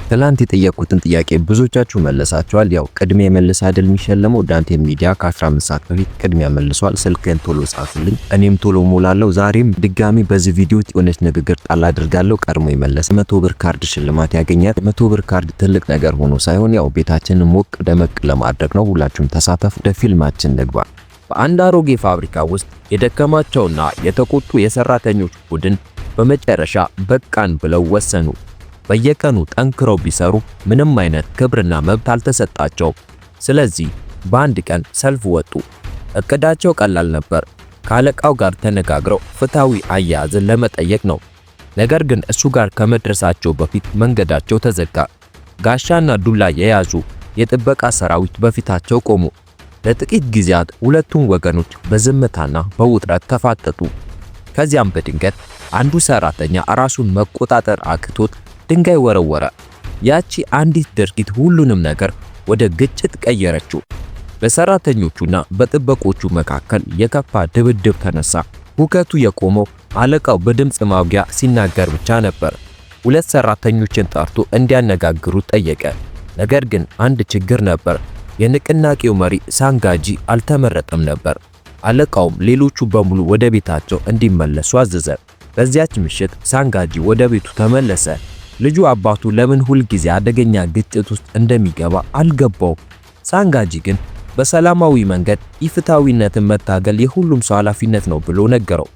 ትላንት የጠየቁትን ጥያቄ ብዙዎቻችሁ መለሳችኋል። ያው ቅድሚያ መልስ አይደል የሚሸለመው። ዳንቴል ሚዲያ ከ15 ሰዓት በፊት ቅድሚያ መልሷል። ስልክን ቶሎ ጻፍልኝ እኔም ቶሎ ሞላለሁ። ዛሬም ድጋሚ በዚህ ቪዲዮ የሆነች ንግግር ጣል አድርጋለሁ። ቀድሞ የመለሰ 100 ብር ካርድ ሽልማት ያገኛል። 100 ብር ካርድ ትልቅ ነገር ሆኖ ሳይሆን ያው ቤታችንን ሞቅ ደመቅ ለማድረግ ነው። ሁላችሁም ተሳተፉ። ወደ ፊልማችን ንግባ። በአንድ አሮጌ ፋብሪካ ውስጥ የደከማቸውና የተቆጡ የሰራተኞች ቡድን በመጨረሻ በቃን ብለው ወሰኑ። በየቀኑ ጠንክረው ቢሰሩ ምንም አይነት ክብርና መብት አልተሰጣቸውም። ስለዚህ በአንድ ቀን ሰልፍ ወጡ። እቅዳቸው ቀላል ነበር። ከአለቃው ጋር ተነጋግረው ፍትሃዊ አያያዝን ለመጠየቅ ነው። ነገር ግን እሱ ጋር ከመድረሳቸው በፊት መንገዳቸው ተዘጋ። ጋሻና ዱላ የያዙ የጥበቃ ሰራዊት በፊታቸው ቆሙ። ለጥቂት ጊዜያት ሁለቱም ወገኖች በዝምታና በውጥረት ተፋጠጡ። ከዚያም በድንገት አንዱ ሰራተኛ ራሱን መቆጣጠር አቅቶት ድንጋይ ወረወረ። ያቺ አንዲት ድርጊት ሁሉንም ነገር ወደ ግጭት ቀየረችው። በሰራተኞቹና በጥበቆቹ መካከል የከፋ ድብድብ ተነሳ። ሁከቱ የቆመው አለቃው በድምጽ ማጉያ ሲናገር ብቻ ነበር። ሁለት ሰራተኞችን ጠርቶ እንዲያነጋግሩት ጠየቀ። ነገር ግን አንድ ችግር ነበር። የንቅናቄው መሪ ሳንጋጂ አልተመረጠም ነበር። አለቃውም ሌሎቹ በሙሉ ወደ ቤታቸው እንዲመለሱ አዘዘ። በዚያች ምሽት ሳንጋጂ ወደ ቤቱ ተመለሰ። ልጁ አባቱ ለምን ሁል ጊዜ አደገኛ ግጭት ውስጥ እንደሚገባ አልገባውም። ሳንጋጂ ግን በሰላማዊ መንገድ ኢፍትሃዊነትን መታገል የሁሉም ሰው ኃላፊነት ነው ብሎ ነገረው።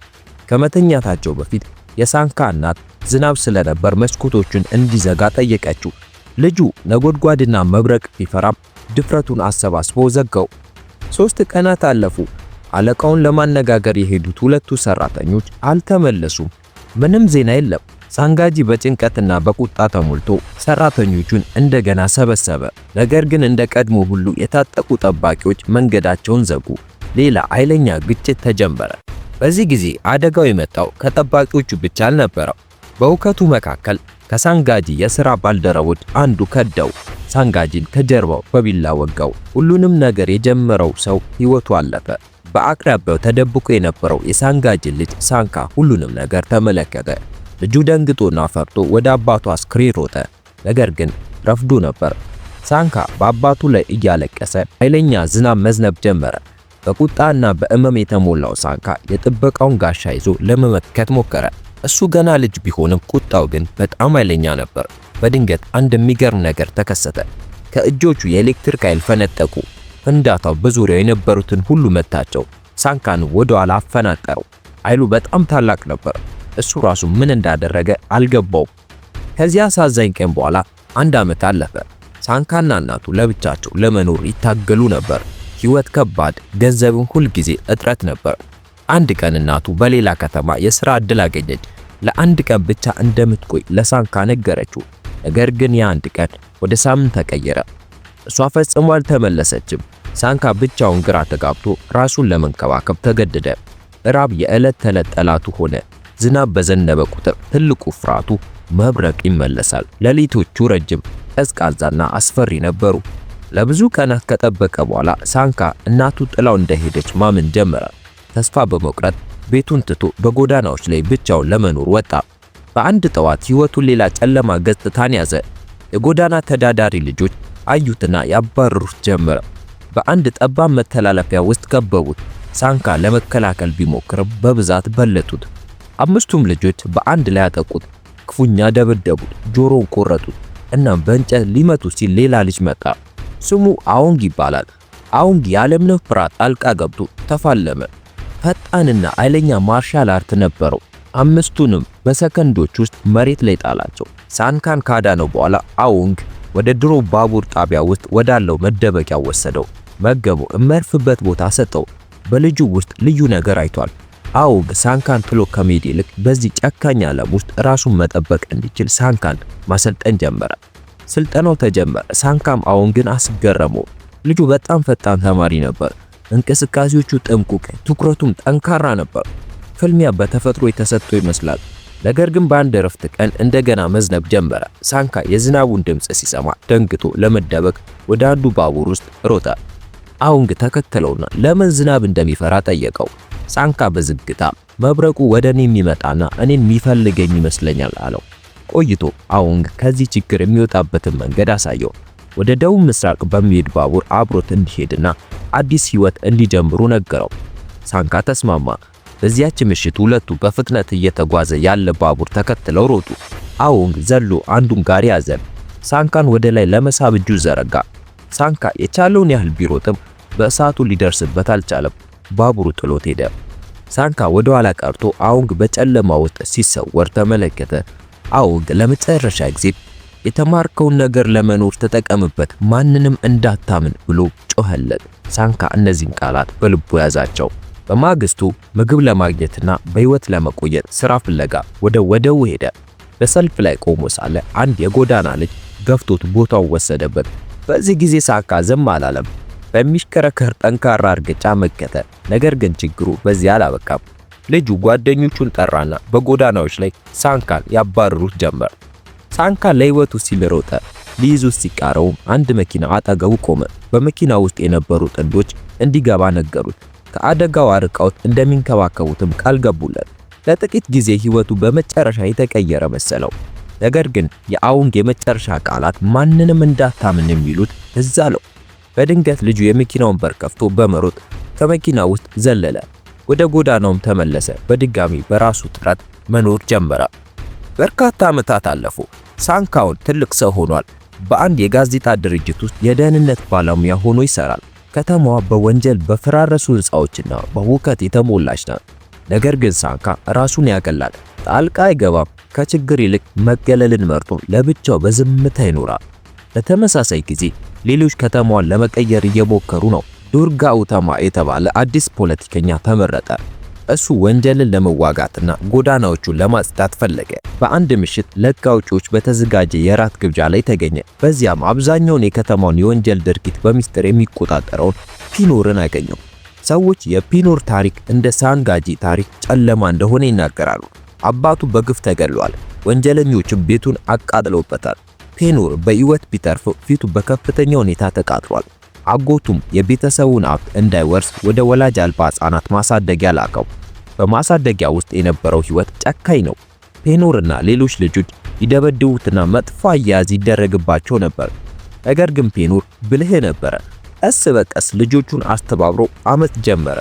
ከመተኛታቸው በፊት የሳንካ እናት ዝናብ ስለነበር መስኮቶቹን እንዲዘጋ ጠየቀችው። ልጁ ነጎድጓድና መብረቅ ቢፈራም ድፍረቱን አሰባስቦ ዘጋው። 3 ቀናት አለፉ። አለቃውን ለማነጋገር የሄዱት ሁለቱ ሰራተኞች አልተመለሱም። ምንም ዜና የለም። ሳንጋጂ በጭንቀትና በቁጣ ተሞልቶ ሰራተኞቹን እንደገና ሰበሰበ። ነገር ግን እንደ ቀድሞ ሁሉ የታጠቁ ጠባቂዎች መንገዳቸውን ዘጉ። ሌላ ኃይለኛ ግጭት ተጀመረ። በዚህ ጊዜ አደጋው የመጣው ከጠባቂዎቹ ብቻ አልነበረም። በሁከቱ መካከል ከሳንጋጂ የሥራ ባልደረቦች አንዱ ከዳው። ሳንጋጂን ከጀርባው በቢላ ወጋው። ሁሉንም ነገር የጀመረው ሰው ሕይወቱ አለፈ። በአቅራቢያው ተደብቆ የነበረው የሳንጋጂ ልጅ ሳንካ ሁሉንም ነገር ተመለከተ። ልጁ ደንግጦና ፈርቶ ወደ አባቱ አስክሬን ሮጠ። ነገር ግን ረፍዶ ነበር። ሳንካ በአባቱ ላይ እያለቀሰ ኃይለኛ ዝናብ መዝነብ ጀመረ። በቁጣና በእመም የተሞላው ሳንካ የጥበቃውን ጋሻ ይዞ ለመመከት ሞከረ። እሱ ገና ልጅ ቢሆንም ቁጣው ግን በጣም ኃይለኛ ነበር። በድንገት አንድ የሚገርም ነገር ተከሰተ። ከእጆቹ የኤሌክትሪክ ኃይል ፈነጠቁ። ፍንዳታው በዙሪያው የነበሩትን ሁሉ መታቸው። ሳንካን ወደ ኋላ አፈናጠረው። ኃይሉ በጣም ታላቅ ነበር። እሱ ራሱ ምን እንዳደረገ አልገባውም። ከዚያ አሳዛኝ ቀን በኋላ 1 ዓመት አለፈ። ሳንካና እናቱ ለብቻቸው ለመኖር ይታገሉ ነበር። ሕይወት ከባድ፣ ገንዘብም ሁል ጊዜ እጥረት ነበር። አንድ ቀን እናቱ በሌላ ከተማ የሥራ ዕድል አገኘች። ለአንድ ቀን ብቻ እንደምትቆይ ለሳንካ ነገረችው። ነገር ግን የአንድ ቀን ወደ ሳምንት ተቀየረ። እሷ ፈጽሞ አልተመለሰችም። ሳንካ ብቻውን ግራ ተጋብቶ ራሱን ለመንከባከብ ተገደደ። ራብ የዕለት ተዕለት ጠላቱ ሆነ። ዝናብ በዘነበ ቁጥር ትልቁ ፍርሃቱ መብረቅ ይመለሳል። ሌሊቶቹ ረጅም፣ ቀዝቃዛና አስፈሪ ነበሩ። ለብዙ ቀናት ከጠበቀ በኋላ ሳንካ እናቱ ጥላው እንደሄደች ማመን ጀመረ። ተስፋ በመቁረጥ ቤቱን ትቶ በጎዳናዎች ላይ ብቻውን ለመኖር ወጣ። በአንድ ጠዋት ሕይወቱን ሌላ ጨለማ ገጽታን ያዘ። የጎዳና ተዳዳሪ ልጆች አዩትና ያባረሩት ጀመረ። በአንድ ጠባብ መተላለፊያ ውስጥ ከበቡት። ሳንካ ለመከላከል ቢሞክርም በብዛት በለጡት። 5ቱም ልጆች በአንድ ላይ አጠቁት። ክፉኛ ደበደቡት፣ ጆሮውን ቆረጡት። እናም በእንጨት ሊመቱ ሲል ሌላ ልጅ መጣ። ስሙ አዎንግ ይባላል። አዎንግ ያለምንም ፍርሃት ጣልቃ ገብቶ ተፋለመ። ፈጣንና ኃይለኛ ማርሻል አርት ነበረው። 5ቱንም በሰከንዶች ውስጥ መሬት ላይ ጣላቸው። ሳንካን ካዳነው በኋላ አዎንግ ወደ ድሮ ባቡር ጣቢያ ውስጥ ወዳለው መደበቂያ ወሰደው። መገቡ የሚያርፍበት ቦታ ሰጠው። በልጁ ውስጥ ልዩ ነገር አይቷል። አዎንግ ሳንካን ጥሎ ከመሄድ ይልቅ በዚህ ጨካኝ ዓለም ውስጥ ራሱን መጠበቅ እንዲችል ሳንካን ማሰልጠን ጀመረ። ስልጠናው ተጀመረ። ሳንካም አዎንግን አስገረመው። ልጁ በጣም ፈጣን ተማሪ ነበር። እንቅስቃሴዎቹ ጥንቁቅ፣ ትኩረቱም ጠንካራ ነበር። ፍልሚያ በተፈጥሮ የተሰጠው ይመስላል። ነገር ግን በአንድ እረፍት ቀን እንደገና መዝነብ ጀመረ። ሳንካ የዝናቡን ድምጽ ሲሰማ ደንግጦ ለመደበቅ ወደ አንዱ ባቡር ውስጥ ሮጠ። አዎንግ ተከተለውና ለምን ዝናብ እንደሚፈራ ጠየቀው። ሳንካ በዝግታ መብረቁ ወደኔ የሚመጣና እኔን የሚፈልገኝ ይመስለኛል አለው። ቆይቶ አዎንግ ከዚህ ችግር የሚወጣበትን መንገድ አሳየው። ወደ ደቡብ ምስራቅ በሚሄድ ባቡር አብሮት እንዲሄድና አዲስ ህይወት እንዲጀምሩ ነገረው። ሳንካ ተስማማ። በዚያች ምሽት ሁለቱ በፍጥነት እየተጓዘ ያለ ባቡር ተከትለው ሮጡ። አዎንግ ዘሎ አንዱን ጋሪ ያዘ። ሳንካን ወደ ላይ ለመሳብ እጁ ዘረጋ። ሳንካ የቻለውን ያህል ቢሮጥም በእሳቱ ሊደርስበት አልቻለም። ባቡሩ ጥሎት ሄደ። ሳንካ ወደ ኋላ ቀርቶ አዎንግ በጨለማ ውስጥ ሲሰወር ተመለከተ። አዎንግ ለመጨረሻ ጊዜ የተማርከውን ነገር ለመኖር ተጠቀምበት፣ ማንንም እንዳታምን ብሎ ጮኸለት። ሳንካ እነዚህን ቃላት በልቡ ያዛቸው። በማግስቱ ምግብ ለማግኘትና በህይወት ለመቆየት ስራ ፍለጋ ወደ ወደቡ ሄደ። በሰልፍ ላይ ቆሞ ሳለ አንድ የጎዳና ልጅ ገፍቶት ቦታው ወሰደበት። በዚህ ጊዜ ሳንካ ዝም አላለም። በሚሽከረከር ጠንካራ እርግጫ መከተ። ነገር ግን ችግሩ በዚያ አላበቃም። ልጁ ጓደኞቹን ጠራና በጎዳናዎች ላይ ሳንካን ያባረሩት ጀመር። ሳንካ ለህይወቱ ሲል ሮጠ። ሊይዙት ሲቃረውም አንድ መኪና አጠገቡ ቆመ። በመኪና ውስጥ የነበሩ ጥንዶች እንዲገባ ነገሩት። ከአደጋው አርቀውት እንደሚንከባከቡትም ቃል ገቡለት። ለጥቂት ጊዜ ህይወቱ በመጨረሻ የተቀየረ መሰለው። ነገር ግን የአዎንግ የመጨረሻ ቃላት ማንንም እንዳታምን የሚሉት እዛ አለው። በድንገት ልጁ የመኪናውን በር ከፍቶ በመሮጥ ከመኪና ውስጥ ዘለለ። ወደ ጎዳናውም ተመለሰ። በድጋሚ በራሱ ጥረት መኖር ጀመረ። በርካታ ዓመታት አለፉ። ሳንካውን ትልቅ ሰው ሆኗል። በአንድ የጋዜጣ ድርጅት ውስጥ የደህንነት ባለሙያ ሆኖ ይሰራል። ከተማዋ በወንጀል በፈራረሱ ህንጻዎችና በሁከት የተሞላች ናት። ነገር ግን ሳንካ ራሱን ያገላል፣ ጣልቃ አይገባም። ከችግር ይልቅ መገለልን መርጦ ለብቻው በዝምታ ይኖራል። በተመሳሳይ ጊዜ ሌሎች ከተማዋን ለመቀየር እየሞከሩ ነው። ዱርጋ ኡተማ የተባለ አዲስ ፖለቲከኛ ተመረጠ። እሱ ወንጀልን ለመዋጋትና ጎዳናዎቹን ለማጽዳት ፈለገ። በአንድ ምሽት ለህግ አውጪዎች በተዘጋጀ የራት ግብዣ ላይ ተገኘ። በዚያም አብዛኛውን የከተማውን የወንጀል ድርጊት በሚስጥር የሚቆጣጠረውን ፒኖርን አገኘው። ሰዎች የፒኖር ታሪክ እንደ ሳንጋጂ ታሪክ ጨለማ እንደሆነ ይናገራሉ። አባቱ በግፍ ተገድሏል። ወንጀለኞችም ቤቱን አቃጥለውበታል። ፒኖር በህይወት ቢተርፍ ፊቱ በከፍተኛ ሁኔታ ተቃጥሏል። አጎቱም የቤተሰቡን ሀብት እንዳይወርስ ወደ ወላጅ አልባ ህጻናት ማሳደጊያ ላከው። በማሳደጊያ ውስጥ የነበረው ህይወት ጨካኝ ነው። ፒኖርና ሌሎች ልጆች ይደበድቡትና መጥፎ አያያዝ ይደረግባቸው ነበር። ነገር ግን ፒኖር ብልህ ነበረ። ቀስ በቀስ ልጆቹን አስተባብሮ አመት ጀመረ።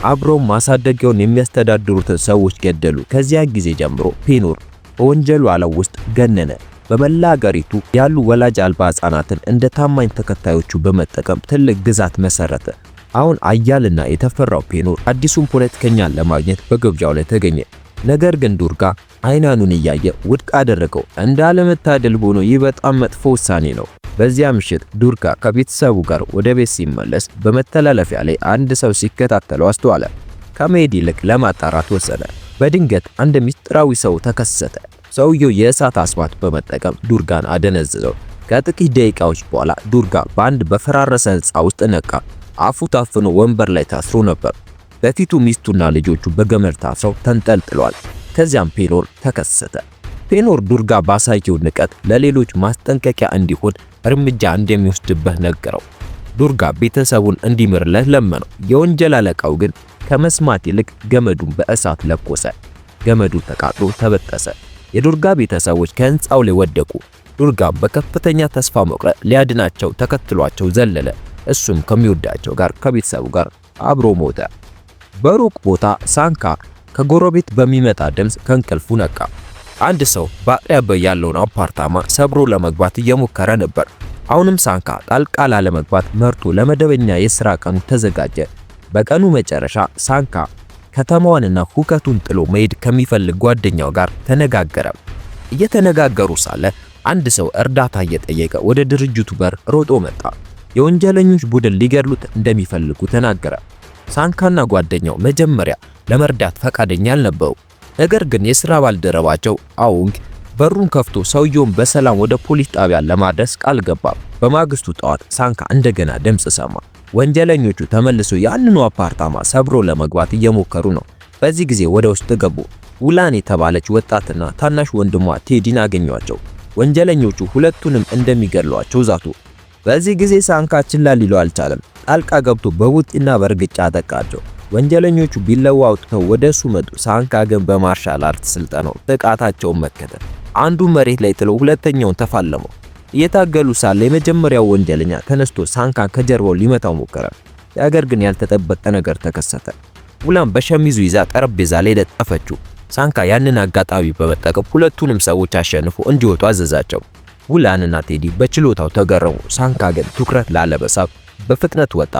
አብረው ማሳደጊያውን የሚያስተዳድሩትን ሰዎች ገደሉ። ከዚያ ጊዜ ጀምሮ ፒኖር በወንጀሉ ዓለም ውስጥ ገነነ። በመላ አገሪቱ ያሉ ወላጅ አልባ ህጻናትን እንደ ታማኝ ተከታዮቹ በመጠቀም ትልቅ ግዛት መሰረተ። አሁን አያልና የተፈራው ፒኖር አዲሱን ፖለቲከኛን ለማግኘት በግብዣው ላይ ተገኘ። ነገር ግን ዱርጋ አይናኑን እያየ ውድቅ አደረገው። እንዳለመታደል ሆኖ ይህ በጣም መጥፎ ውሳኔ ነው። በዚያ ምሽት ዱርጋ ከቤተሰቡ ጋር ወደ ቤት ሲመለስ በመተላለፊያ ላይ አንድ ሰው ሲከታተለው አስተዋለ። ከመሄድ ይልቅ ለማጣራት ወሰነ። በድንገት አንድ ምስጢራዊ ሰው ተከሰተ። ሰውየው የእሳት አስማት በመጠቀም ዱርጋን አደነዘዘው። ከጥቂት ደቂቃዎች በኋላ ዱርጋ በአንድ በፈራረሰ ህንጻ ውስጥ ነቃ። አፉ ታፍኖ ወንበር ላይ ታስሮ ነበር። በፊቱ ሚስቱና ልጆቹ በገመድ ታስረው ተንጠልጥለዋል። ከዚያም ፒኖር ተከሰተ። ፒኖር ዱርጋ ባሳየው ንቀት ለሌሎች ማስጠንቀቂያ እንዲሆን እርምጃ እንደሚወስድበት ነገረው። ዱርጋ ቤተሰቡን እንዲምርለት ለመነው። የወንጀል አለቃው ግን ከመስማት ይልቅ ገመዱን በእሳት ለኮሰ። ገመዱ ተቃጥሎ ተበጠሰ። የዱርጋ ቤተሰቦች ከህንጻው ላይ ወደቁ። ዱርጋ በከፍተኛ ተስፋ መቁረጥ ሊያድናቸው ተከትሏቸው ዘለለ። እሱም ከሚወዳቸው ጋር ከቤተሰቡ ጋር አብሮ ሞተ። በሩቅ ቦታ ሳንካ ከጎረቤት በሚመጣ ድምፅ ከእንቅልፉ ነቃ። አንድ ሰው በአቅራቢያው ያለውን አፓርታማ ሰብሮ ለመግባት እየሞከረ ነበር። አሁንም ሳንካ ጣልቃ ላለመግባት መርቶ ለመደበኛ የሥራ ቀኑ ተዘጋጀ። በቀኑ መጨረሻ ሳንካ ከተማዋንና ሁከቱን ጥሎ መሄድ ከሚፈልግ ጓደኛው ጋር ተነጋገረ። እየተነጋገሩ ሳለ አንድ ሰው እርዳታ እየጠየቀ ወደ ድርጅቱ በር ሮጦ መጣ። የወንጀለኞች ቡድን ሊገድሉት እንደሚፈልጉ ተናገረ። ሳንካና ጓደኛው መጀመሪያ ለመርዳት ፈቃደኛ አልነበሩ። ነገር ግን የሥራ ባልደረባቸው አዎንግ በሩን ከፍቶ ሰውየውን በሰላም ወደ ፖሊስ ጣቢያ ለማድረስ ቃል ገባ። በማግስቱ ጠዋት ሳንካ እንደገና ድምጽ ሰማ። ወንጀለኞቹ ተመልሰው ያንኑ አፓርታማ ሰብሮ ለመግባት እየሞከሩ ነው። በዚህ ጊዜ ወደ ውስጥ ገቡ። ውላን የተባለች ወጣትና ታናሽ ወንድሟ ቴዲን አገኟቸው። ወንጀለኞቹ ሁለቱንም እንደሚገድሏቸው ዛቱ። በዚህ ጊዜ ሳንካ ችላ ሊለው አልቻለም። ጣልቃ ገብቶ በቡጢና በርግጫ አጠቃቸው። ወንጀለኞቹ ቢላዋ አውጥተው ወደሱ መጡ። ሳንካ ግን በማርሻል አርት ስልጠናው ጥቃታቸውን መከተ። አንዱ መሬት ላይ ጥሎ ሁለተኛውን ተፋለመው። እየታገሉ ሳለ የመጀመሪያው ወንጀለኛ ተነስቶ ሳንካን ከጀርባው ሊመታው ሞከረ። ነገር ግን ያልተጠበቀ ነገር ተከሰተ። ውላን በሸሚዙ ይዛ ጠረጴዛ ላይ ለጠፈችው። ሳንካ ያንን አጋጣሚ በመጠቀም ሁለቱንም ሰዎች አሸንፎ እንዲወጡ አዘዛቸው። ውላንና ቴዲ በችሎታው ተገረሙ። ሳንካ ግን ትኩረት ላለመሳብ በፍጥነት ወጣ።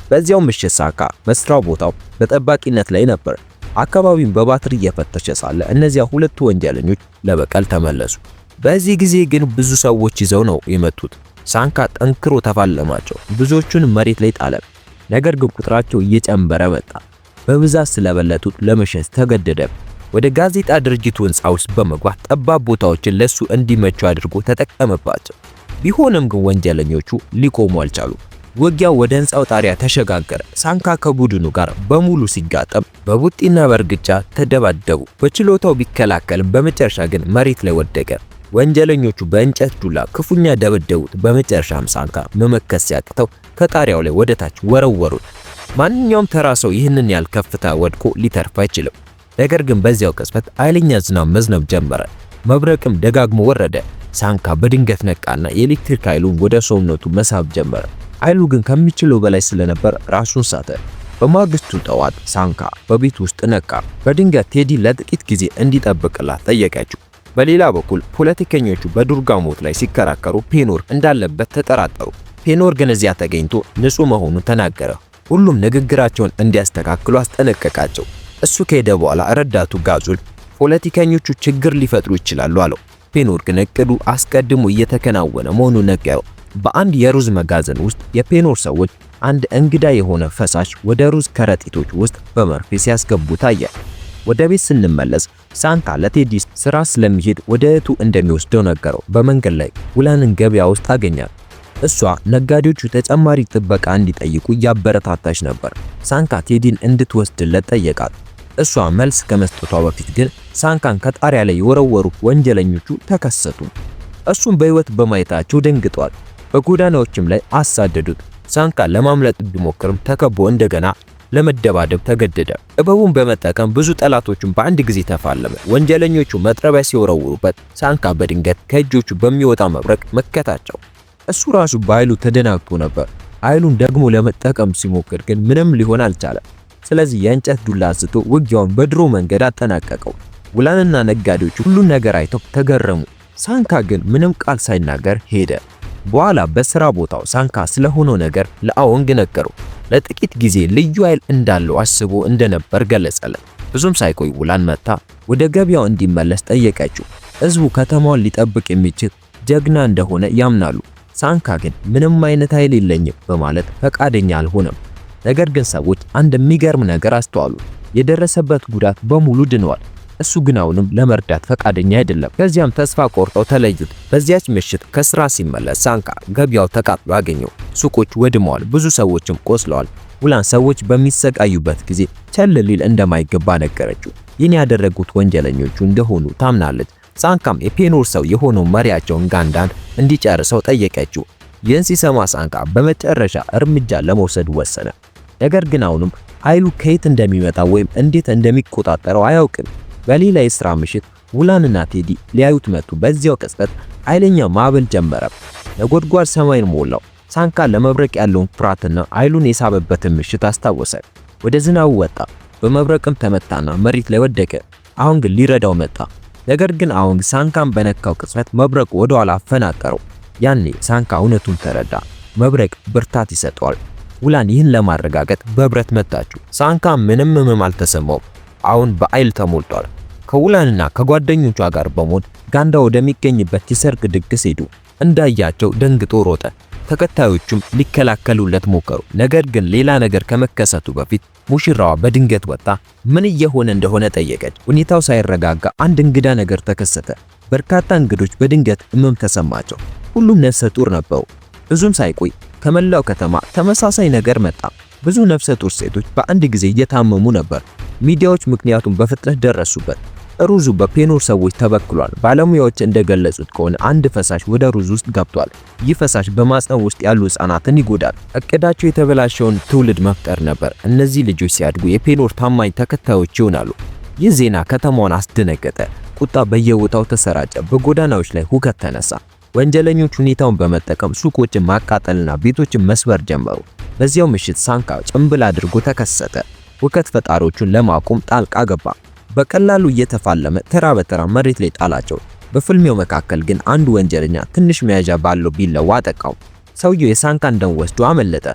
በዚያው ምሽት ሳንካ መስራው ቦታው በጠባቂነት ላይ ነበር። አካባቢውን በባትሪ እየፈተሸ ሳለ እነዚያ ሁለቱ ወንጀለኞች ለበቀል ተመለሱ። በዚህ ጊዜ ግን ብዙ ሰዎች ይዘው ነው የመጡት። ሳንካ ጠንክሮ ተፋለማቸው፣ ብዙዎቹን መሬት ላይ ጣለ። ነገር ግን ቁጥራቸው እየጨመረ መጣ። በብዛት ስለበለጡት ለመሸሽ ተገደደ። ወደ ጋዜጣ ድርጅቱ ሕንፃ ውስጥ በመግባት ጠባብ ቦታዎችን ለሱ እንዲመቹ አድርጎ ተጠቀመባቸው። ቢሆንም ግን ወንጀለኞቹ ሊቆሙ አልቻሉ። ውጊያው ወደ ሕንፃው ጣሪያ ተሸጋገረ። ሳንካ ከቡድኑ ጋር በሙሉ ሲጋጠም በቡጢና በእርግጫ ተደባደቡ። በችሎታው ቢከላከልም በመጨረሻ ግን መሬት ላይ ወደቀ። ወንጀለኞቹ በእንጨት ዱላ ክፉኛ ደበደቡት። በመጨረሻም ሳንካ መመከስ ሲያቅተው ከጣሪያው ላይ ወደ ታች ወረወሩት። ማንኛውም ተራ ሰው ይህንን ያህል ከፍታ ወድቆ ሊተርፍ አይችልም። ነገር ግን በዚያው ቅጽበት ኃይለኛ ዝናብ መዝነብ ጀመረ። መብረቅም ደጋግሞ ወረደ። ሳንካ በድንገት ነቃና የኤሌክትሪክ ኃይሉን ወደ ሰውነቱ መሳብ ጀመረ። ኃይሉ ግን ከሚችለው በላይ ስለነበር ራሱን ሳተ። በማግስቱ ጠዋት ሳንካ በቤት ውስጥ ነቃ። በድንገት ቴዲ ለጥቂት ጊዜ እንዲጠብቅላት ጠየቀችው። በሌላ በኩል ፖለቲከኞቹ በዱርጋሞት ላይ ሲከራከሩ ፔኖር እንዳለበት ተጠራጠሩ። ፔኖር ግን እዚያ ተገኝቶ ንጹህ መሆኑን ተናገረ። ሁሉም ንግግራቸውን እንዲያስተካክሉ አስጠነቀቃቸው። እሱ ከሄደ በኋላ ረዳቱ ጋዙል ፖለቲከኞቹ ችግር ሊፈጥሩ ይችላሉ አለው። ፔኖር ግን እቅዱ አስቀድሞ እየተከናወነ መሆኑን ነገረው። በአንድ የሩዝ መጋዘን ውስጥ የፔኖር ሰዎች አንድ እንግዳ የሆነ ፈሳሽ ወደ ሩዝ ከረጢቶች ውስጥ በመርፌ ሲያስገቡ ታየ። ወደ ቤት ስንመለስ ሳንካ ለቴዲ ስራ ስለሚሄድ ወደ እህቱ እንደሚወስደው ነገረው። በመንገድ ላይ ውላንን ገበያ ውስጥ አገኛት። እሷ ነጋዴዎቹ ተጨማሪ ጥበቃ እንዲጠይቁ እያበረታታች ነበር። ሳንካ ቴዲን እንድትወስድለት ጠየቃት። እሷ መልስ ከመስጠቷ በፊት ግን ሳንካን ከጣሪያ ላይ የወረወሩ ወንጀለኞቹ ተከሰቱ። እሱም በህይወት በማየታቸው ደንግጧል። በጎዳናዎችም ላይ አሳደዱት። ሳንካ ለማምለጥ ቢሞክርም ተከቦ እንደገና ለመደባደብ ተገደደ። ጥበቡን በመጠቀም ብዙ ጠላቶችን በአንድ ጊዜ ተፋለመ። ወንጀለኞቹ መጥረቢያ ሲወረውሩበት ሳንካ በድንገት ከእጆቹ በሚወጣ መብረቅ መከታቸው። እሱ ራሱ በኃይሉ ተደናግጦ ነበር። ኃይሉን ደግሞ ለመጠቀም ሲሞክር ግን ምንም ሊሆን አልቻለም። ስለዚህ የእንጨት ዱላ አንስቶ ውጊያውን በድሮ መንገድ አጠናቀቀው። ውላንና ነጋዴዎቹ ሁሉን ነገር አይተው ተገረሙ። ሳንካ ግን ምንም ቃል ሳይናገር ሄደ። በኋላ በስራ ቦታው ሳንካ ስለሆነው ነገር ለአዎንግ ነገሩ። ለጥቂት ጊዜ ልዩ ኃይል እንዳለው አስቦ እንደነበር ገለጸለት። ብዙም ሳይቆይ ውላን መጣ። ወደ ገበያው እንዲመለስ ጠየቀችው። ህዝቡ ከተማውን ሊጠብቅ የሚችል ጀግና እንደሆነ ያምናሉ። ሳንካ ግን ምንም አይነት ኃይል የለኝም በማለት ፈቃደኛ አልሆነም። ነገር ግን ሰዎች አንድ የሚገርም ነገር አስተዋሉ። የደረሰበት ጉዳት በሙሉ ድኗል። እሱ ግን አሁንም ለመርዳት ፈቃደኛ አይደለም። ከዚያም ተስፋ ቆርጠው ተለዩት። በዚያች ምሽት ከስራ ሲመለስ ሳንካ ገበያው ተቃጥሎ አገኘው። ሱቆች ወድመዋል፣ ብዙ ሰዎችም ቆስለዋል። ውላን ሰዎች በሚሰቃዩበት ጊዜ ቸል ሊል እንደማይገባ ነገረችው። ይህን ያደረጉት ወንጀለኞቹ እንደሆኑ ታምናለች። ሳንካም የፔኖር ሰው የሆነው መሪያቸውን ጋንዳን እንዲጨርሰው ጠየቀችው። ይህን ሲሰማ ሳንካ በመጨረሻ እርምጃ ለመውሰድ ወሰነ። ነገር ግን አሁንም ኃይሉ ከየት እንደሚመጣ ወይም እንዴት እንደሚቆጣጠረው አያውቅም። በሌላ የሥራ ምሽት ውላንና ቴዲ ሊያዩት መጡ። በዚያው ቅጽበት ኃይለኛ ማዕበል ጀመረ። ነጎድጓድ ሰማይን ሞላው። ሳንካ ለመብረቅ ያለውን ፍርሃትና ኃይሉን የሳበበትን ምሽት አስታወሰ። ወደ ዝናቡ ወጣ። በመብረቅም ተመታና መሬት ላይ ወደቀ። አሁን ግን ሊረዳው መጣ። ነገር ግን አሁን ሳንካን በነካው ቅጽበት መብረቁ ወደ ኋላ አፈናቀረው። ያኔ ሳንካ እውነቱን ተረዳ። መብረቅ ብርታት ይሰጠዋል። ውላን ይህን ለማረጋገጥ በብረት መታችው። ሳንካ ምንም ህመም አልተሰማውም። አሁን በኃይል ተሞልቷል። ከውላንና ከጓደኞቿ ጋር በመሆን ጋንዳ ወደሚገኝበት የሰርግ ድግስ ሄዱ። እንዳያቸው ደንግጦ ሮጠ። ተከታዮቹም ሊከላከሉለት ሞከሩ። ነገር ግን ሌላ ነገር ከመከሰቱ በፊት ሙሽራዋ በድንገት ወጣ። ምን እየሆነ እንደሆነ ጠየቀች። ሁኔታው ሳይረጋጋ አንድ እንግዳ ነገር ተከሰተ። በርካታ እንግዶች በድንገት ህመም ተሰማቸው። ሁሉም ነፍሰ ጡር ነበሩ። ብዙም ሳይቆይ ከመላው ከተማ ተመሳሳይ ነገር መጣ። ብዙ ነፍሰ ጡር ሴቶች በአንድ ጊዜ እየታመሙ ነበር። ሚዲያዎች ምክንያቱም በፍጥነት ደረሱበት። ሩዙ በፔኖር ሰዎች ተበክሏል። ባለሙያዎች እንደገለጹት ከሆነ አንድ ፈሳሽ ወደ ሩዝ ውስጥ ገብቷል። ይህ ፈሳሽ በማህፀን ውስጥ ያሉ ህፃናትን ይጎዳል። እቅዳቸው የተበላሸውን ትውልድ መፍጠር ነበር። እነዚህ ልጆች ሲያድጉ የፔኖር ታማኝ ተከታዮች ይሆናሉ። ይህ ዜና ከተማውን አስደነገጠ። ቁጣ በየቦታው ተሰራጨ። በጎዳናዎች ላይ ሁከት ተነሳ። ወንጀለኞች ሁኔታውን በመጠቀም ሱቆችን ማቃጠልና ቤቶችን መስበር ጀመሩ። በዚያው ምሽት ሳንካ ጭምብል አድርጎ ተከሰተ። ሁከት ፈጣሪዎቹን ለማቆም ጣልቃ ገባ። በቀላሉ እየተፋለመ ተራ በተራ መሬት ላይ ጣላቸው። በፍልሚያው መካከል ግን አንድ ወንጀለኛ ትንሽ መያዣ ባለው ቢላዋ አጠቃው። ሰውየው የሳንካን ደም ወስዶ አመለጠ።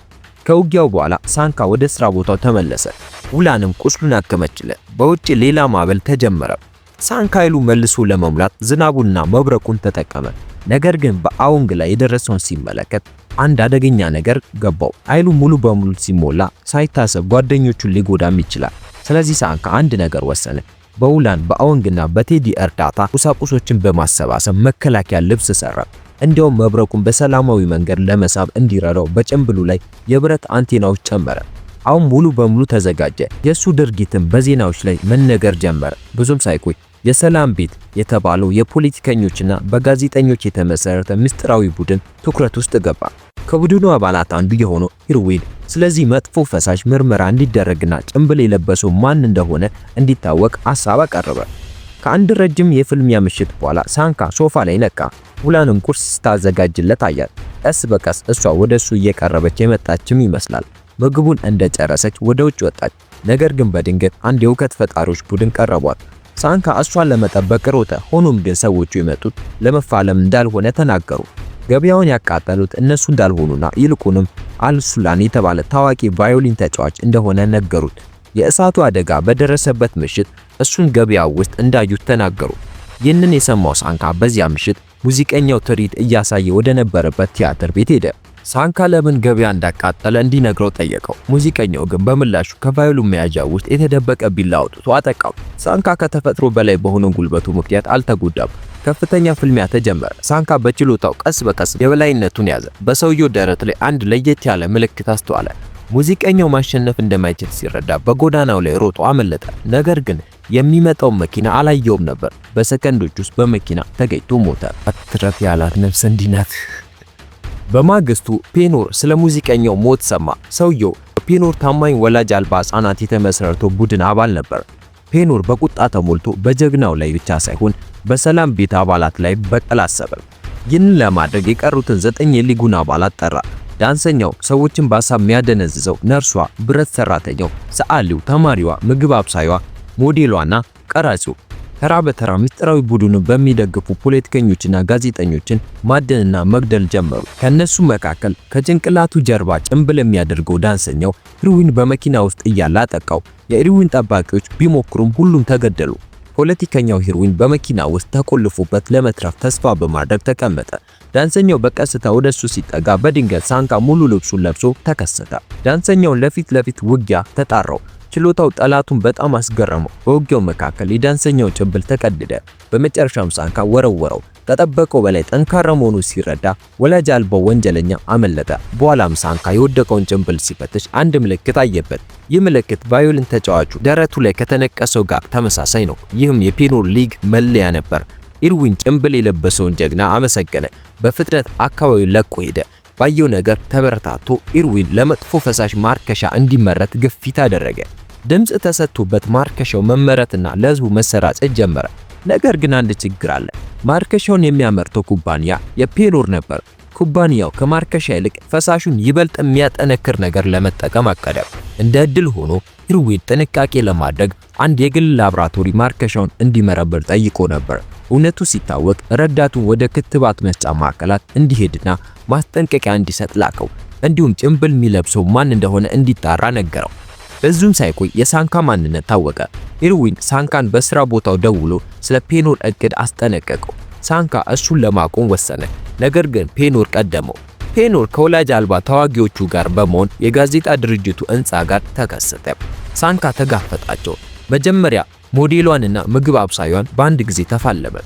ከውጊያው በኋላ ሳንካ ወደ ስራ ቦታው ተመለሰ። ውላንም ቁስሉን አከመችለት። በውጪ ሌላ ማዕበል ተጀመረ። ሳንካ ኃይሉ መልሶ ለመሙላት ዝናቡንና መብረቁን ተጠቀመ። ነገር ግን በአዎንግ ላይ የደረሰውን ሲመለከት አንድ አደገኛ ነገር ገባው። ኃይሉ ሙሉ በሙሉ ሲሞላ ሳይታሰብ ጓደኞቹን ሊጎዳም ይችላል። ስለዚህ ሳንካ አንድ ነገር ወሰነ። በውላን በአዎንግና በቴዲ እርዳታ ቁሳቁሶችን በማሰባሰብ መከላከያ ልብስ ሰራ። እንዲያውም መብረቁን በሰላማዊ መንገድ ለመሳብ እንዲረዳው በጭንብሉ ላይ የብረት አንቴናዎች ጨመረ። አሁን ሙሉ በሙሉ ተዘጋጀ። የሱ ድርጊትም በዜናዎች ላይ መነገር ጀመረ። ብዙም ሳይቆይ የሰላም ቤት የተባለው የፖለቲከኞችና በጋዜጠኞች የተመሰረተ ምስጢራዊ ቡድን ትኩረት ውስጥ ገባ። ከቡድኑ አባላት አንዱ የሆነው ኢርዊን ስለዚህ መጥፎ ፈሳሽ ምርመራ እንዲደረግና ጭንብል የለበሰው ማን እንደሆነ እንዲታወቅ ሐሳብ አቀረበ። ከአንድ ረጅም የፍልሚያ ምሽት በኋላ ሳንካ ሶፋ ላይ ነቃ። ውላንም ቁርስ ስታዘጋጅለት አያት። ቀስ በቀስ እሷ ወደሱ እየቀረበች የመጣችም ይመስላል። ምግቡን እንደጨረሰች ወደ ውጭ ወጣች። ነገር ግን በድንገት አንድ የሁከት ፈጣሪዎች ቡድን ቀረቧት። ሳንካ እሷን ለመጠበቅ ሮጠ። ሆኖም ግን ሰዎቹ የመጡት ለመፋለም እንዳልሆነ ተናገሩ። ገበያውን ያቃጠሉት እነሱ እንዳልሆኑና ይልቁንም አልሱላን የተባለ ታዋቂ ቫዮሊን ተጫዋች እንደሆነ ነገሩት። የእሳቱ አደጋ በደረሰበት ምሽት እሱን ገበያው ውስጥ እንዳዩት ተናገሩ። ይህንን የሰማው ሳንካ በዚያ ምሽት ሙዚቀኛው ትርኢት እያሳየ ወደ ነበረበት ቲያትር ቤት ሄደ። ሳንካ ለምን ገበያ እንዳቃጠለ እንዲነግረው ጠየቀው። ሙዚቀኛው ግን በምላሹ ከቫዮሊን መያዣ ውስጥ የተደበቀ ቢላ አውጥቶ አጠቃው። ሳንካ ከተፈጥሮ በላይ በሆነ ጉልበቱ ምክንያት አልተጎዳም። ከፍተኛ ፍልሚያ ተጀመረ። ሳንካ በችሎታው ቀስ በቀስ የበላይነቱን ያዘ። በሰውየው ደረት ላይ አንድ ለየት ያለ ምልክት አስተዋለ። ሙዚቀኛው ማሸነፍ እንደማይችል ሲረዳ በጎዳናው ላይ ሮጦ አመለጠ። ነገር ግን የሚመጣው መኪና አላየውም ነበር። በሰከንዶች ውስጥ በመኪና ተገጭቶ ሞተ። አትረፍ ያላት ነፍስ እንዲህ ናት። በማግስቱ ፔኖር ስለ ሙዚቀኛው ሞት ሰማ። ሰውየው ፔኖር ታማኝ ወላጅ አልባ ሕፃናት የተመሰረተው ቡድን አባል ነበር። ፔኖር በቁጣ ተሞልቶ በጀግናው ላይ ብቻ ሳይሆን በሰላም ቤት አባላት ላይ በቀል አሰበ። ይህንን ለማድረግ የቀሩትን 9 የሊጉን አባላት ጠራ። ዳንሰኛው፣ ሰዎችን በሀሳብ የሚያደነዝዘው፣ ነርሷ፣ ብረት ሰራተኛው፣ ሰዓሊው፣ ተማሪዋ፣ ምግብ አብሳይዋ፣ ሞዴሏና ቀራጺው ተራ በተራ ምስጢራዊ ቡድኑን በሚደግፉ ፖለቲከኞችና ጋዜጠኞችን ማደንና መግደል ጀመሩ። ከነሱ መካከል ከጭንቅላቱ ጀርባ ጭንብል የሚያደርገው ዳንሰኛው ኢርዊን በመኪና ውስጥ እያለ አጠቃው። የኢርዊን ጠባቂዎች ቢሞክሩም ሁሉም ተገደሉ። ፖለቲከኛው ኢርዊን በመኪና ውስጥ ተቆልፎበት ለመትረፍ ተስፋ በማድረግ ተቀመጠ። ዳንሰኛው በቀስታ ወደሱ ሲጠጋ በድንገት ሳንካ ሙሉ ልብሱን ለብሶ ተከሰተ። ዳንሰኛውን ለፊት ለፊት ውጊያ ተጣራው። ችሎታው ጠላቱን በጣም አስገረመው። በውጊያው መካከል የዳንሰኛው ጭንብል ተቀደደ። በመጨረሻም ሳንካ ወረወረው። ከጠበቀው በላይ ጠንካራ መሆኑ ሲረዳ ወላጅ አልባው ወንጀለኛ አመለጠ። በኋላም ሳንካ የወደቀውን ጭንብል ሲፈትሽ አንድ ምልክት አየበት። ይህ ምልክት ቫዮሊን ተጫዋቹ ደረቱ ላይ ከተነቀሰው ጋር ተመሳሳይ ነው። ይህም የፔኖር ሊግ መለያ ነበር። ኢርዊን ጭንብል የለበሰውን ጀግና አመሰገነ። በፍጥነት አካባቢውን ለቆ ሄደ። ባየው ነገር ተበረታቶ ኢርዊን ለመጥፎ ፈሳሽ ማርከሻ እንዲመረት ግፊት አደረገ። ድምጽ ተሰጥቶበት ማርከሻው መመረትና ለህዝቡ መሰራጨት ጀመረ። ነገር ግን አንድ ችግር አለ። ማርከሻውን የሚያመርተው ኩባንያ የፔኖር ነበር። ኩባንያው ከማርከሻ ይልቅ ፈሳሹን ይበልጥ የሚያጠነክር ነገር ለመጠቀም አቀደ። እንደ እድል ሆኖ ኢርዊን ጥንቃቄ ለማድረግ አንድ የግል ላብራቶሪ ማርከሻውን እንዲመረምር ጠይቆ ነበር። እውነቱ ሲታወቅ ረዳቱን ወደ ክትባት መስጫ ማዕከላት እንዲሄድና ማስጠንቀቂያ እንዲሰጥ ላከው። እንዲሁም ጭንብል የሚለብሰው ማን እንደሆነ እንዲጣራ ነገረው። በዚሁም ሳይቆይ የሳንካ ማንነት ታወቀ። ኢርዊን ሳንካን በስራ ቦታው ደውሎ ስለ ፔኖር እቅድ አስጠነቀቀው። ሳንካ እሱን ለማቆም ወሰነ። ነገር ግን ፔኖር ቀደመው። ፔኖር ከወላጅ አልባ ተዋጊዎቹ ጋር በመሆን የጋዜጣ ድርጅቱ ሕንፃ ጋር ተከሰተ። ሳንካ ተጋፈጣቸው። መጀመሪያ ሞዴሏንና ምግብ አብሳዩን በአንድ ጊዜ ተፋለመ።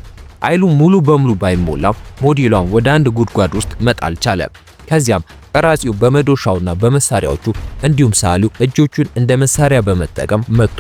ኃይሉ ሙሉ በሙሉ ባይሞላም ሞዴሏን ወደ አንድ ጉድጓድ ውስጥ መጣል ቻለ። ከዚያም ቀራጺው በመዶሻውና በመሳሪያዎቹ እንዲሁም ሳሊው እጆቹን እንደ መሳሪያ በመጠቀም መቱ።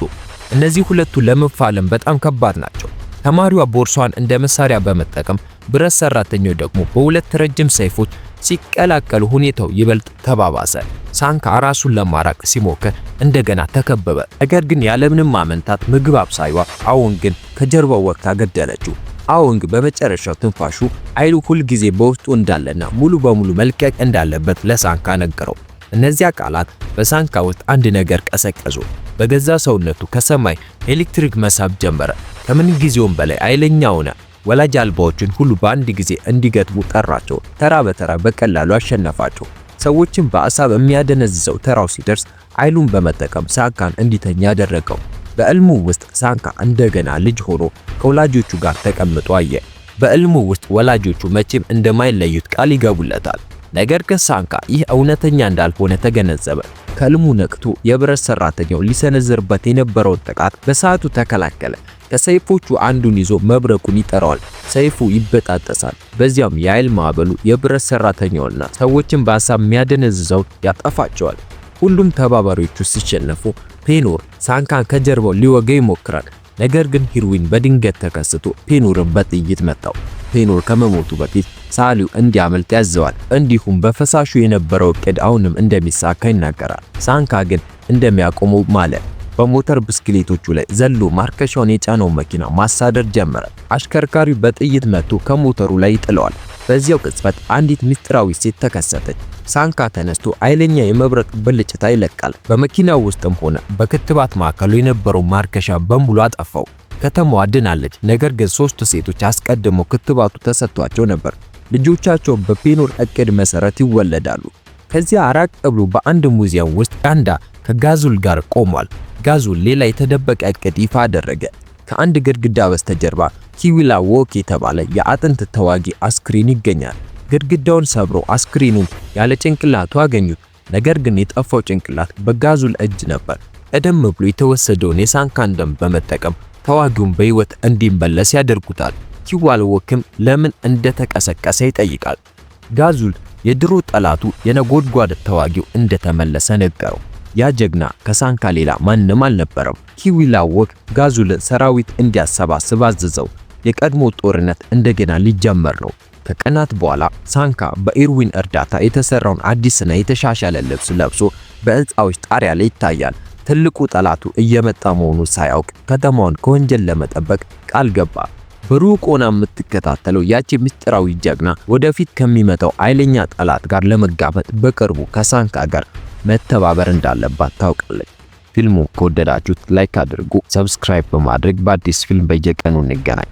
እነዚህ ሁለቱ ለመፋለም በጣም ከባድ ናቸው። ተማሪዋ ቦርሷን እንደ መሳሪያ በመጠቀም ብረት ሰራተኛው ደግሞ በሁለት ረጅም ሰይፎች ሲቀላቀሉ ሁኔታው ይበልጥ ተባባሰ። ሳንካ ራሱን ለማራቅ ሲሞክር እንደገና ተከበበ። ነገር ግን ያለምንም ማመንታት ምግብ አብሳይዋ አዎንግን ከጀርባው ወቅታ ገደለችው። አዎንግ በመጨረሻው ትንፋሹ ኃይሉ ሁልጊዜ በውስጡ እንዳለና ሙሉ በሙሉ መልቀቅ እንዳለበት ለሳንካ ነገረው። እነዚያ ቃላት በሳንካ ውስጥ አንድ ነገር ቀሰቀሱ። በገዛ ሰውነቱ ከሰማይ ኤሌክትሪክ መሳብ ጀመረ። ከምን ጊዜውም በላይ ኃይለኛ ሆነ። ወላጅ አልባዎችን ሁሉ በአንድ ጊዜ እንዲገጥሙ ጠራቸው። ተራ በተራ በቀላሉ አሸነፋቸው። ሰዎችን በአሳብ የሚያደነዝዘው ተራው ሲደርስ ኃይሉን በመጠቀም ሳንካን እንዲተኛ አደረገው። በእልሙ ውስጥ ሳንካ እንደገና ልጅ ሆኖ ከወላጆቹ ጋር ተቀምጦ አየ። በእልሙ ውስጥ ወላጆቹ መቼም እንደማይለዩት ቃል ይገቡለታል። ነገር ግን ሳንካ ይህ እውነተኛ እንዳልሆነ ተገነዘበ። ከእልሙ ነቅቶ የብረት ሰራተኛው ሊሰነዝርበት የነበረውን ጥቃት በሰዓቱ ተከላከለ። ከሰይፎቹ አንዱን ይዞ መብረቁን ይጠራዋል። ሰይፉ ይበጣጠሳል። በዚያም የኃይል ማዕበሉ የብረት ሰራተኛውና ሰዎችን በሀሳብ የሚያደነዝዘው ያጠፋቸዋል። ሁሉም ተባባሪዎቹ ሲሸነፉ ፔኖር ሳንካን ከጀርባው ሊወጋ ይሞክራል። ነገር ግን ሂርዊን በድንገት ተከስቶ ፔኖርን በጥይት መታው። ፔኖር ከመሞቱ በፊት ሳሊው እንዲያመልጥ ያዘዋል። እንዲሁም በፈሳሹ የነበረው እቅድ አሁንም እንደሚሳካ ይናገራል። ሳንካ ግን እንደሚያቆመው ማለ። በሞተር ብስክሌቶቹ ላይ ዘሎ ማርከሻውን የጫነው መኪና ማሳደር ጀመረ። አሽከርካሪው በጥይት መቶ ከሞተሩ ላይ ይጥለዋል። በዚያው ቅጽበት አንዲት ምስጢራዊ ሴት ተከሰተች። ሳንካ ተነስቶ ኃይለኛ የመብረቅ ብልጭታ ይለቃል። በመኪናው ውስጥም ሆነ በክትባት ማዕከሉ የነበረው ማርከሻ በሙሉ አጠፋው። ከተማዋ ድናለች። ነገር ግን ሶስት ሴቶች አስቀድመው ክትባቱ ተሰጥቷቸው ነበር። ልጆቻቸው በፔኖር እቅድ መሰረት ይወለዳሉ። ከዚያ ራቅ ብሎ በአንድ ሙዚየም ውስጥ ጋንዳ ከጋዙል ጋር ቆሟል። ጋዙል ሌላ የተደበቀ እቅድ ይፋ አደረገ። ከአንድ ግድግዳ በስተጀርባ ኪዊላ ዎክ የተባለ የአጥንት ተዋጊ አስክሬን ይገኛል። ግድግዳውን ሰብሮ አስክሬኑን ያለ ጭንቅላቱ አገኙት። ነገር ግን የጠፋው ጭንቅላት በጋዙል እጅ ነበር። ቀደም ብሎ የተወሰደውን የሳንካን ደም በመጠቀም ተዋጊውን በህይወት እንዲመለስ ያደርጉታል። ኪዊላ ዎክም ለምን እንደተቀሰቀሰ ይጠይቃል። ጋዙል የድሮ ጠላቱ የነጎድጓድ ተዋጊው እንደተመለሰ ነገረው። ያ ጀግና ከሳንካ ሌላ ማንም አልነበረም። ኪዊላ ዎክ ጋዙልን ሰራዊት እንዲያሰባስብ አዘዘው። የቀድሞ ጦርነት እንደገና ሊጀመር ነው። ከቀናት በኋላ ሳንካ በኢርዊን እርዳታ የተሰራውን አዲስና የተሻሻለ ልብስ ለብሶ በህንፃዎች ጣሪያ ላይ ይታያል። ትልቁ ጠላቱ እየመጣ መሆኑን ሳያውቅ ከተማውን ከወንጀል ለመጠበቅ ቃል ገባ። በሩቅ ሆና የምትከታተለው ያቺ ምስጢራዊ ጀግና ወደፊት ከሚመጣው ኃይለኛ ጠላት ጋር ለመጋፈጥ በቅርቡ ከሳንካ ጋር መተባበር እንዳለባት ታውቃለች። ፊልሙ ከወደዳችሁት ላይክ አድርጉ። ሰብስክራይብ በማድረግ በአዲስ ፊልም በየቀኑ እንገናኝ።